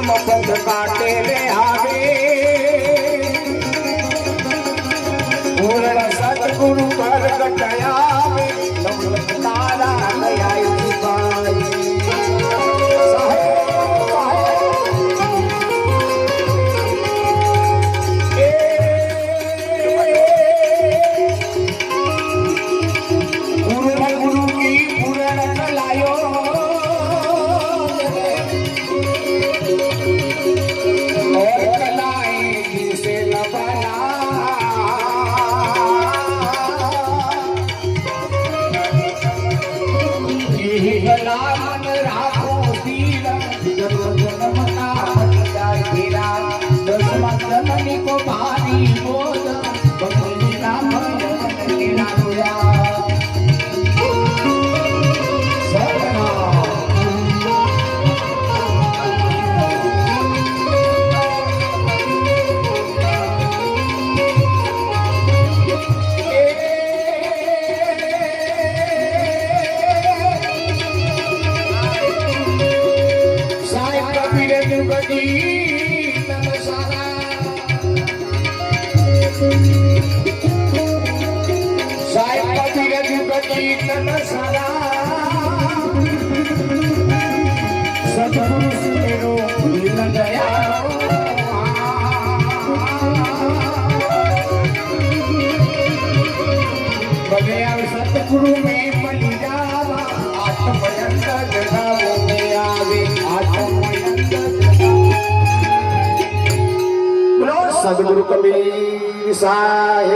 धर्म पद काटे रे आवे पूर्ण सतगुरु प्रगट आवे तारा दयाई पाई मन राखो तीर जन्म का जाय तेरा दसमा जननी को भारी बोध भगवती नाम तेरा रोया सतगुरु में बलि जावा आत्मयंत जगाओ में आवे आत्मयंत जगाओ सदगुरु कबीर साहेब।